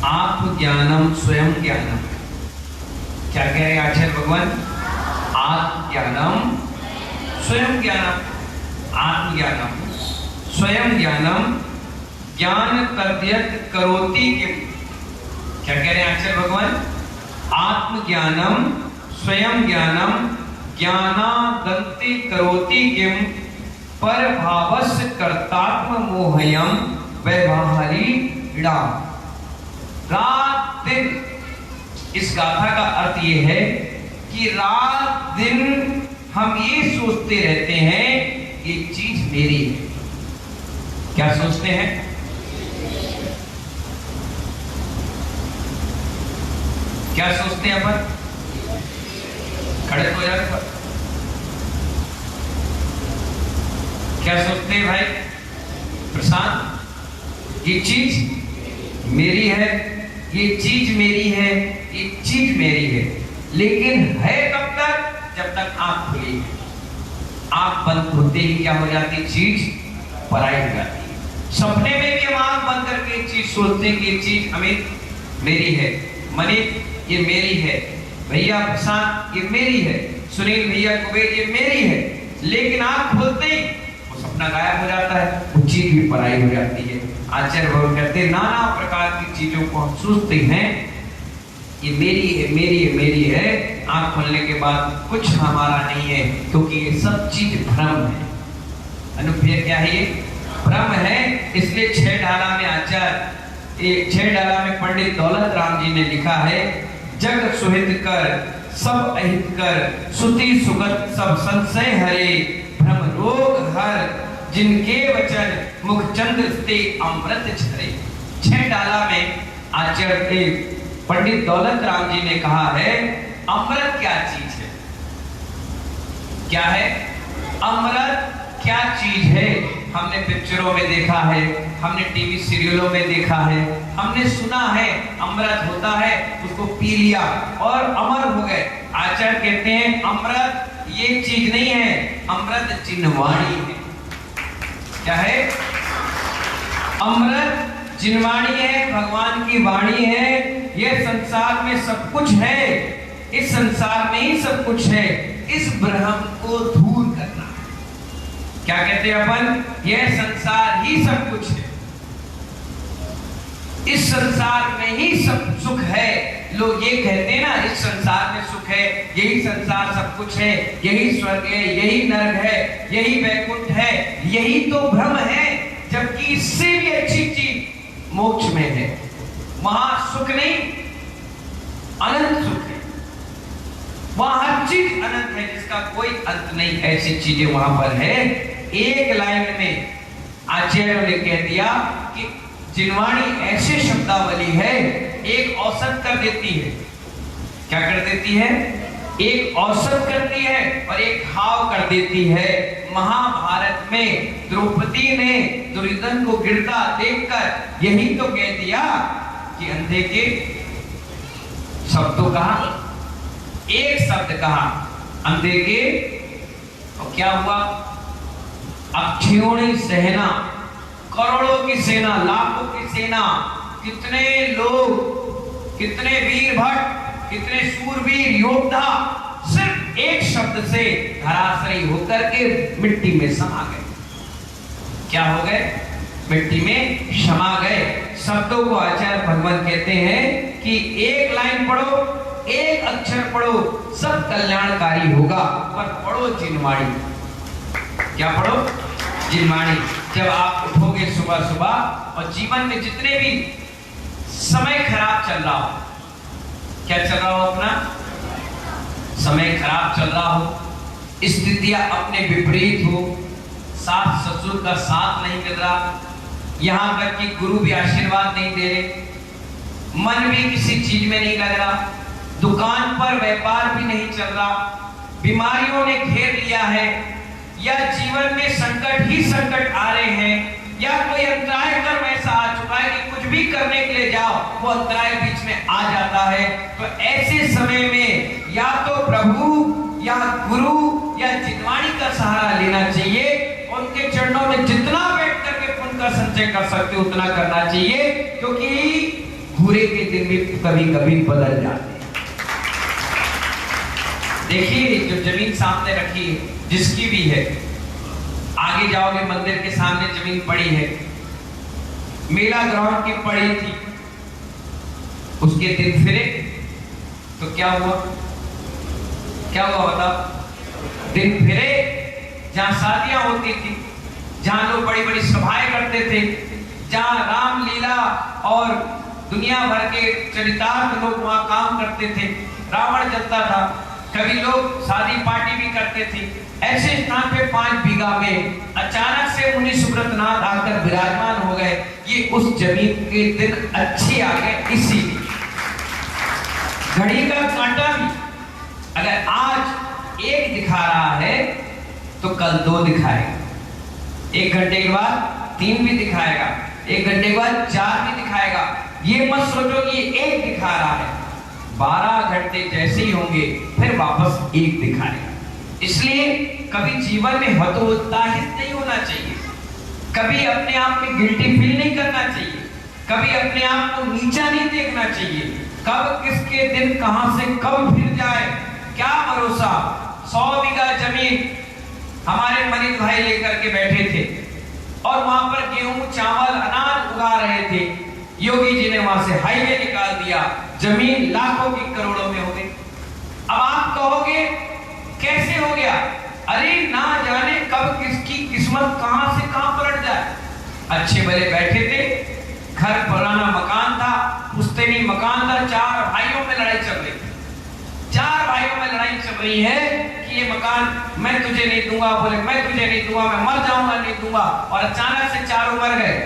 आप ज्ञानम स्वयं ज्ञानम। क्या कह रहे हैं आचार्य भगवान? आत्मज्ञानम स्वयं ज्ञानम। आत्मज्ञानम स्वयं ज्ञानम ज्ञान तद्यत करोति किम। क्या कह रहे हैं आचार्य भगवान? आत्मज्ञानम स्वयं ज्ञानम ज्ञानादंति करोति किम पर भावस्य कर्तात्म मोहयम व्यवहारी इड़ा। रात दिन, इस गाथा का अर्थ ये है कि रात दिन हम ये सोचते रहते हैं ये चीज मेरी है। क्या सोचते हैं? क्या सोचते हैं अपन? खड़े हो जाने पर क्या सोचते हैं भाई प्रशांत? ये चीज मेरी है, ये चीज मेरी है, ये चीज मेरी है। लेकिन है कब तक? जब तक आंख खुली है। आंख बंद होते ही क्या हो जाती? चीज पराई हो जाती है। सपने में भी हम आंख बंद करके चीज सोचते हैं कि ये चीज अमित मेरी है, मनीष ये मेरी है, भैया प्रशांत ये मेरी है, सुनील भैया कुबेर ये मेरी है। लेकिन आंख खोलते ही वो सपना गायब हो जाता है, वो चीज भी पराई हो जाती है। आचार्य भगवान कहते हैं नाना प्रकार की चीजों को हम सोचते हैं ये मेरी है, मेरी है, मेरी है। आंख खोलने के बाद कुछ हमारा नहीं है, क्योंकि ये सब चीज भ्रम है। अनुभव क्या है? ये भ्रम है। इसलिए 6 डाला में आचार्य 6 डाला में पंडित दौलत राम जी ने लिखा है, जग सुहित कर सब अहित कर सुति सुगत सब संशय हरे भ्रम रोग हर जिनके वचन मुख चंद्र से अमृत झरे। 6 डाला में आचार्य पंडित दौलत राम जी ने कहा है अमृत क्या चीज है? क्या है अमृत? क्या चीज है? हमने पिक्चरों में देखा है, हमने टीवी सीरियलों में देखा है, हमने सुना है अमृत होता है, उसको पी लिया और अमर हो गए। आचार्य कहते हैं अमृत ये चीज नहीं है, अमृत जिनवाणी है। क्या है? अमृत जिनवाणी है, भगवान की वाणी है। यह संसार में सब कुछ है, इस संसार में ही सब कुछ है। इस भ्रम को दूर करना। क्या कहते हैं अपन? यह संसार ही सब कुछ है, इस संसार में ही सब सुख है। लोग ये कहते हैं ना इस संसार में सुख है, यही संसार सब कुछ है, यही स्वर्ग है, यही नरक है, यही वैकुंठ है। यही तो भ्रम है, जबकि इससे भी अच्छी चीज मोक्ष में है। वहां सुख नहीं, अनंत सुख है। वहां हर चीज अनंत है, जिसका कोई अंत नहीं। ऐसी चीजें वहां पर है। एक लाइन में आचार्य ने कह दिया कि जिनवाणी ऐसे शब्दावली है, एक औसत कर देती है। क्या कर देती है? एक औसत करती है और एक हाव कर देती है। महाभारत में द्रौपदी ने दुर्योधन को गिरता देखकर यही तो कह दिया कि अंधे के शब्दों कहा, एक शब्द कहा अंधे के, और क्या हुआ? अक्षयोणी सेना, करोड़ों की सेना, लाखों की सेना, कितने लोग, कितने वीर भट्ट, कितने शूरवीर योद्धा सिर्फ एक शब्द से धराशायी होकर के मिट्टी में समा गए। क्या हो गए? मिट्टी में समा गए। शब्दों को आचार्य भगवान कहते हैं कि एक लाइन पढ़ो, एक अक्षर पढ़ो, सब कल्याणकारी होगा, पर पढ़ो जिनवाणी। क्या पढ़ो? जिनवाणी। जब आप उठोगे सुबह सुबह और जीवन में जितने भी समय खराब चल रहा हो, क्या चल रहा हो? अपना समय खराब चल रहा हो, स्थितियां अपने विपरीत हो, सास ससुर का साथ नहीं मिल रहा, यहां तक कि गुरु भी आशीर्वाद नहीं दे रहे, मन भी किसी चीज में नहीं लग रहा, दुकान पर व्यापार भी नहीं चल रहा, बीमारियों ने घेर लिया है, या जीवन में संकट ही संकट आ रहे हैं, या कोई अंतराय कर्म ऐसा आ चुका है कि कुछ भी करने के लिए जाओ वो अंतराय बीच में आ जाता है। तो ऐसे समय में या तो प्रभु या गुरु या जिनवाणी का सहारा लेना चाहिए। उनके चरणों में जितना बैठ करके पुण्य का संचय कर सकते उतना करना चाहिए, क्योंकि बुरे के दिन भी कभी कभी बदल जाते हैं। देखिए जो जमीन सामने रखी है, जिसकी भी है, आगे जाओगे मंदिर के सामने जमीन पड़ी है, मेला ग्राउंड की पड़ी थी, उसके दिन फिरे तो क्या हुआ? क्या हुआ बताओ? दिन फिरे, जहां शादियां होती थी, जहां लोग बड़ी बड़ी सभाएं करते थे, जहां रामलीला और दुनिया भर के चरितार्थ लोग वहां काम करते थे, रावण जलता था, कभी लोग शादी पार्टी भी करते थे, ऐसे स्थान पे 5 बीघा में अचानक से मुनि सुब्रतनाथ आकर विराजमान हो गए। ये उस जमीन के दिन अच्छे आ गए। इसीलिए घड़ी का कांटा भी अगर आज 1 दिखा रहा है तो कल 2 दिखाएगा, 1 घंटे के बाद 3 भी दिखाएगा, 1 घंटे के बाद 4 भी दिखाएगा। ये मत सोचो कि 1 दिखा रहा है, 12 घंटे जैसे ही होंगे फिर वापस 1 दिखाएगा। इसलिए कभी जीवन में हतोत्साहित नहीं होना चाहिए, कभी अपने आप में गिल्टी फील नहीं करना चाहिए, कभी अपने आप को नीचा नहीं देखना चाहिए। कब किसके दिन कहां से कब फिर जाए क्या भरोसा। 100 बीघा जमीन हमारे मनीष भाई लेकर के बैठे थे और वहां पर गेहूं चावल अनाज उगा रहे थे। योगी जी ने वहां से हाईवे निकाल दिया, जमीन लाखों की करोड़ों में हो गई। अब आप कहोगे कैसे हो गया? अरे ना जाने कब किसकी किस्मत कहां से कहां पलट जाए। अच्छे भले बैठे थे, घर पुराना मकान था, पुश्तैनी मकान था, 4 भाइयों में लड़ाई चल रही थी, 4 भाइयों में लड़ाई चल रही है कि ये मकान मैं तुझे नहीं दूंगा, बोले मैं तुझे नहीं दूंगा, मैं मर जाऊंगा नहीं दूंगा। और अचानक से चारों मर गए।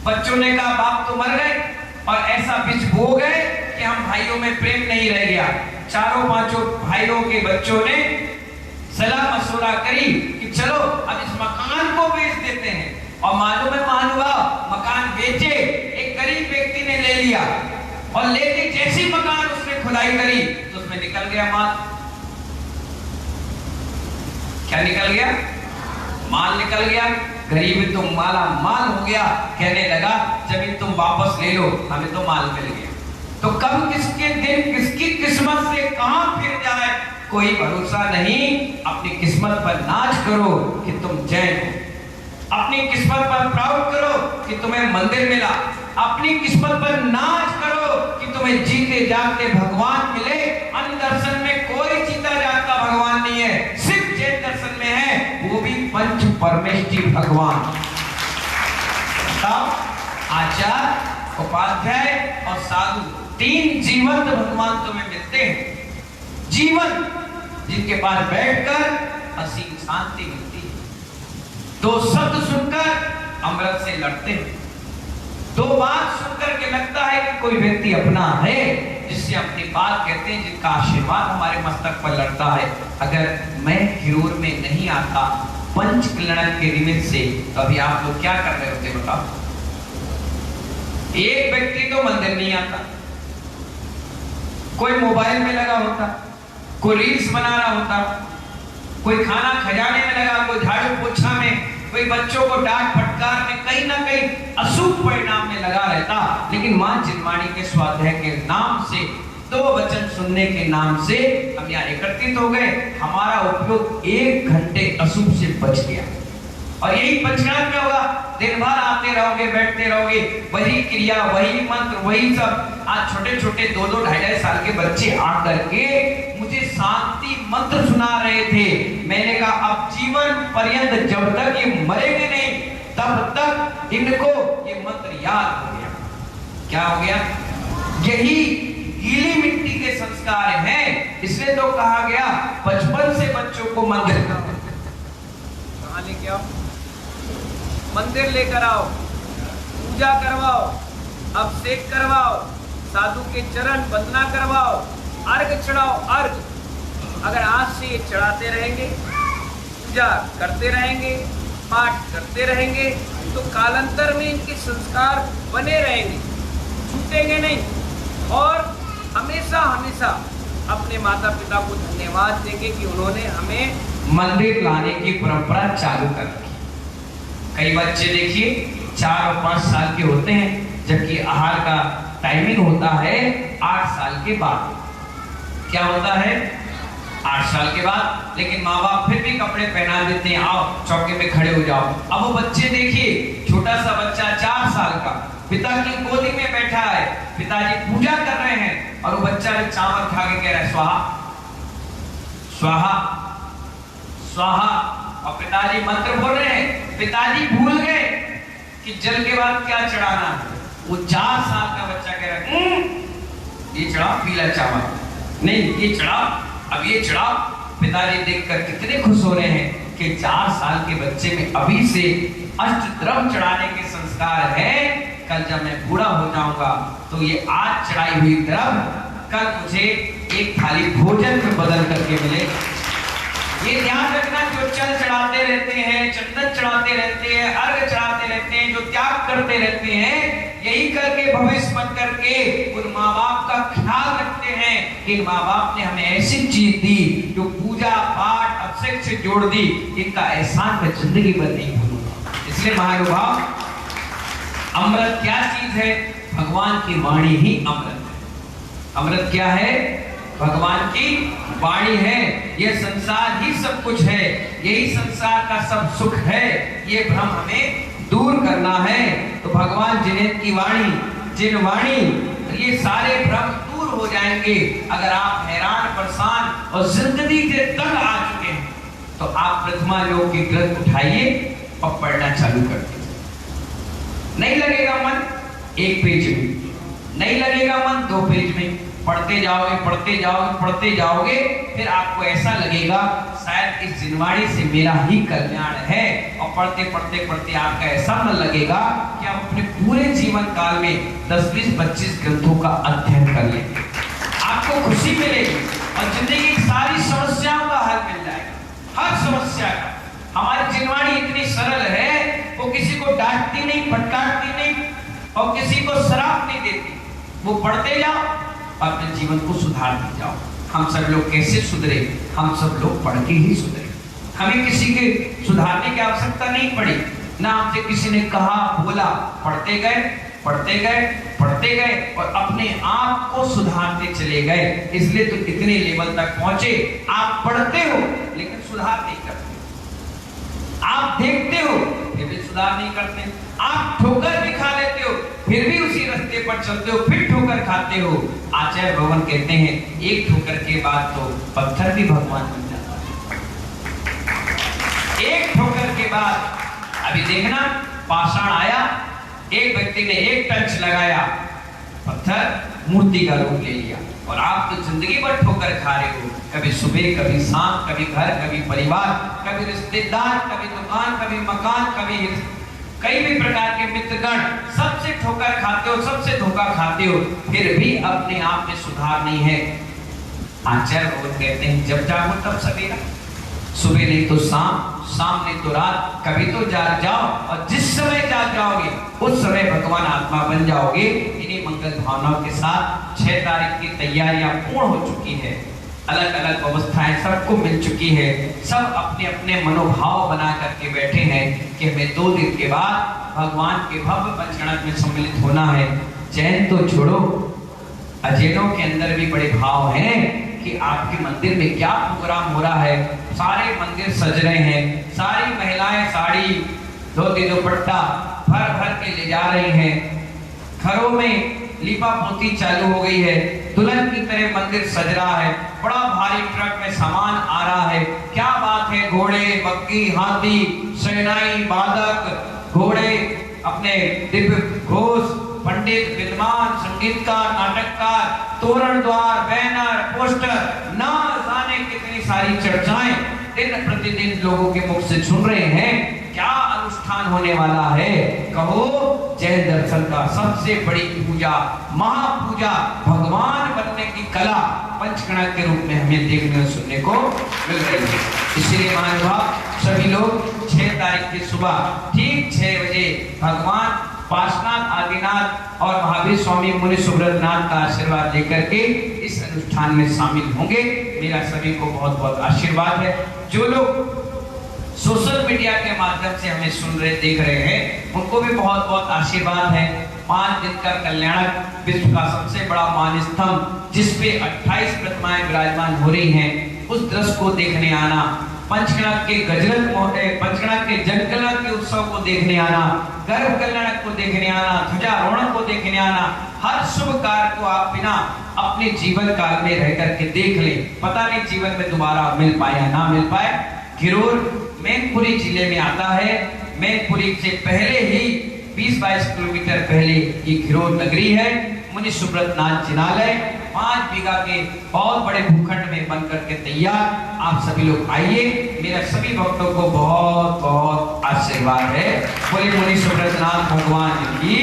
बच्चों ने कहा बाप तो मर गए, और ऐसा बीज बो गए कि हम भाइयों में प्रेम नहीं रह गया। चारों 5 भाइयों के बच्चों ने सलाह मशवरा करी कि चलो अब इस मकान को बेच देते हैं। और मालूम है महानुभाव, मकान बेचे, एक गरीब व्यक्ति ने ले लिया और लेके जैसी मकान उसने खुदाई करी तो उसमें निकल गया माल। क्या निकल गया? माल निकल गया। गरीब तो माला माल हो गया, कहने लगा जमीन तुम वापस ले लो, हमें तो माल मिल गया। तो कब किसके दिन किसकी किस्मत से कहां फिर जाए कोई भरोसा नहीं। अपनी किस्मत पर नाच करो कि तुम जैन हो, अपनी किस्मत पर प्राउड करो कि तुम्हें मंदिर मिला, अपनी किस्मत पर नाच करो कि तुम्हें जीते जागते भगवान मिले। अन्य दर्शन में कोई जीता जागता भगवान नहीं है, सिर्फ जैन दर्शन में है, वो भी पंच परमेष्टि भगवान। आचार्य, उपाध्याय और साधु, 3 जीवंत भगवान तुम्हें मिलते हैं। जीवन जिनके पास बैठकर असीम शांति मिलती है, 2 शब्द सुनकर अमृत से लड़ते हैं, 2 बात सुनकर के लगता है कि कोई व्यक्ति अपना है जिससे अपनी बात कहते हैं, जिनका आशीर्वाद हमारे मस्तक पर लड़ता है। अगर मैं हिरोर में नहीं आता पंच कल्याण के निमित्त से, तो अभी आप लोग क्या कर रहे होते बताओ? एक व्यक्ति तो मंदिर नहीं आता, कोई मोबाइल में लगा होता, कोई रील्स बना रहा होता, कोई खाना खजाने में लगा, कोई झाड़ू पोछा में, कोई बच्चों को डांट फटकार में, कहीं ना कहीं अशुभ परिणाम में लगा रहता। लेकिन मां जिनवाणी के स्वाध्याय के नाम से, 2 वचन सुनने के नाम से हम यहाँ एकत्रित हो गए। हमारा उपयोग 1 घंटे अशुभ से बच गया। और यही पंचनाम क्या होगा? दिन भर आते रहोगे, बैठते रहोगे, वही क्रिया, वही मंत्र, वही सब। आज छोटे छोटे 2-2, 2.5 साल के बच्चे आकर के मुझे शांति मंत्र सुना रहे थे। मैंने कहा अब जीवन पर्यंत जब तक ये मरेंगे नहीं तब तक इनको ये मंत्र याद हो गया। क्या हो गया? यही गीली मिट्टी के संस्कार हैं। इसलिए तो कहा गया बचपन से बच्चों को मंदिर कहां लेके आओ, मंदिर लेकर आओ, पूजा करवाओ, अभिषेक करवाओ, साधु के चरण वंदना करवाओ, अर्घ चढ़ाओ। अर्घ अगर आज से ये चढ़ाते रहेंगे, पूजा करते रहेंगे, पाठ करते रहेंगे, तो कालांतर में इनके संस्कार बने रहेंगे, छूटेंगे नहीं। और हमेशा हमेशा अपने माता पिता को धन्यवाद देंगे कि उन्होंने हमें मंदिर लाने की परंपरा चालू कर दी। कई बच्चे देखिए 4 और 5 साल के होते हैं, जबकि आहार का टाइमिंग होता है 8 साल के बाद। क्या होता है? 8 साल के बाद। लेकिन माँ बाप फिर भी कपड़े पहना देते हैं, आओ चौके में खड़े हो जाओ। अब वो बच्चे देखिए, छोटा सा बच्चा 4 साल का पिता की गोदी में बैठा है, पिताजी पूजा कर रहे हैं और वो बच्चा भी चावल खा के कह रहा है स्वाहा स्वाहा स्वाहा, और पिताजी मंत्र बोल रहे हैं। पिताजी भूल गए कि जल के बाद क्या चढ़ाना। वो 4 साल का बच्चा कह रहा है ये चढ़ाओ पीला चावल, नहीं ये चढ़ाओ, अब ये चढ़ाओ। पिताजी देखकर कितने खुश हो रहे हैं कि 4 साल के बच्चे में अभी से अष्टद्रव्य चढ़ाने के संस्कार है। कल जब मैं बूढ़ा हो जाऊंगा तो ये आज चढ़ाई हुई द्रव्य कल मुझे एक थाली भोजन में बदल करके मिले। ये ध्यान रखना, जो चल चढ़ाते रहते हैं, चंदन चढ़ाते रहते हैं, अर्घ चढ़ाते रहते हैं, जो त्याग करते रहते हैं, यही करके भविष्य बन करके उन माँ बाप का ख्याल रखते हैं कि माँ बाप ने हमें ऐसी चीज दी जो पूजा पाठ अभिषेक से जोड़ दी, इनका एहसान मैं जिंदगी भर नहीं भूलूंगा। इसलिए महानुभाव, अमृत क्या चीज है? भगवान की वाणी ही अमृत है। अमृत क्या है? भगवान की वाणी है। यह संसार ही सब कुछ है, यही संसार का सब सुख है। ये भ्रम हमें दूर करना है। तो भगवान जिन्हें की वाणी, जिन वाणी, ये सारे भ्रम दूर हो जाएंगे। अगर आप हैरान, परेशान और जिंदगी से तंग आ चुके हैं तो आप प्रथमा योग के ग्रंथ उठाइए और पढ़ना चालू कर दीजिए। नहीं लगेगा मन 1 पेज में, नहीं लगेगा मन 2 पेज में, पढ़ते जाओगे पढ़ते जाओगे पढ़ते जाओगे, फिर आपको ऐसा लगेगा शायद इस जिनवाणी से मेरा ही कल्याण है। और पढ़ते पढ़ते पढ़ते आपका ऐसा मन लगेगा कि आप अपने पूरे जीवन काल में 10, 20, 25 ग्रंथों का अध्ययन कर लेंगे। आपको खुशी मिलेगी और जिंदगी की सारी समस्याओं का हल मिल जाएगा, हर समस्या का। हमारी जिनवाणी इतनी सरल है, वो किसी को डांटती नहीं, फटकारती नहीं और किसी को श्राप नहीं देती। वो पढ़ते जाओ, अपने जीवन को सुधारते जाओ। हम सब लोग कैसे सुधरे? हम सब लोग पढ़ के ही सुधरे। हमें किसी के सुधारने की आवश्यकता नहीं पड़ी, ना हमसे किसी ने कहा बोला। पढ़ते गए पढ़ते गए पढ़ते गए और अपने आप को सुधारते चले गए। इसलिए तो इतने लेवल तक पहुंचे। आप पढ़ते हो लेकिन सुधार नहीं करते, आप देखते हो फिर भी सुधार नहीं करते, आप ठोकर भी खा लेते हो फिर भी उसी रास्ते पर चलते हो, फिर ठोकर खाते हो। आचार्य भगवान कहते हैं एक ठोकर के बाद तो पत्थर भी भगवान बन जाता है। एक ठोकर के बाद, अभी देखना, पाषाण आया, एक व्यक्ति ने एक टच लगाया, पत्थर मूर्ति का रूप ले लिया। और आप तो जिंदगी भर ठोकर खा रहे हो, कभी सुबह, कभी शाम, कभी घर, कभी परिवार, कभी रिश्तेदार, कभी दुकान, कभी मकान, कभी कई भी प्रकार के मित्रगण, सबसे ठोकर खाते हो, सबसे धोखा खाते हो, फिर भी अपने आप में सुधार नहीं है। आचार्य भगवान कहते हैं जब जागो तब सवेरा, सुबह नहीं तो शाम, शाम नहीं तो रात, कभी तो जाग जाओ। और जिस समय जाग जाओगे उस समय भगवान आत्मा बन जाओगे। इन्हीं मंगल भावनाओं के साथ 6 तारीख की तैयारियां पूर्ण हो चुकी है। अलग अलग व्यवस्थाएं सबको मिल चुकी है। सब अपने अपने मनोभाव बना करके बैठे हैं कि हमें 2 दिन के बाद भगवान के भव्य पंचगणक में सम्मिलित होना है। जैन तो छोड़ो, अजैनों के अंदर भी बड़े भाव हैं कि आपके मंदिर में क्या प्रोग्राम हो रहा है। सारे मंदिर सज रहे हैं, सारी महिलाएं साड़ी, धोती दुपट्टा भर भर के ले जा रही हैं। घरों में लिपा पोती चालू हो गई है, दुल्हन की तरह मंदिर सज रहा है। बड़ा भारी ट्रक में सामान आ रहा है। क्या बात है, घोड़े, बग्गी, हाथी, शहनाई, बादक, घोड़े, अपने दिव्य घोष, पंडित, विद्वान, संगीतकार, नाटककार, तोरण द्वार, बैनर, पोस्टर, ना जाने कितनी सारी चर्चाएं दिन प्रतिदिन लोगों के मुख से सुन रहे हैं। क्या अनुष्ठान होने वाला है? कहो, जैन दर्शन का सबसे बड़ी पूजा, महापूजा, भगवान बनने की कला पंचगणक के रूप में हमें देखने और सुनने को मिल रही है। इसलिए महानुभाव, सभी लोग 6 तारीख की सुबह ठीक 6 बजे भगवान पार्श्वनाथ, आदिनाथ और महावीर स्वामी मुनि सुब्रतनाथ का आशीर्वाद लेकर के इस अनुष्ठान में शामिल होंगे। मेरा सभी को बहुत बहुत आशीर्वाद है। जो लोग सोशल मीडिया के माध्यम से हमें सुन रहे, देख रहे हैं, उनको भी बहुत बहुत आशीर्वाद है। 5 दिन का कल्याणक, विश्व का सबसे बड़ा मान स्तंभ जिसपे 28 प्रतिमाएं विराजमान हो रही हैं, उस दृश्य को देखने आना, पंचगणक के पंचगणक के जनकलक के उत्सव को देखने आना, गर्भ कल्याणक को देखने आना, ध्वजारोहण को देखने आना, हर शुभ कार्य को आप बिना अपने जीवन काल में रह करके देख ले, पता नहीं जीवन में दोबारा मिल पाए या ना मिल पाए। घिरोर मैनपुरी जिले में आता है। मैनपुरी से पहले ही 20-22 किलोमीटर पहले ये घिरोर नगरी है। मुनि सुब्रत नाथ जिनालय 5 बीघा के बहुत बड़े भूखंड में बन करके तैयार। आप सभी लोग आइए, मेरा सभी भक्तों को बहुत बहुत आशीर्वाद है। बोले मुनि सुब्रत नाथ भगवान की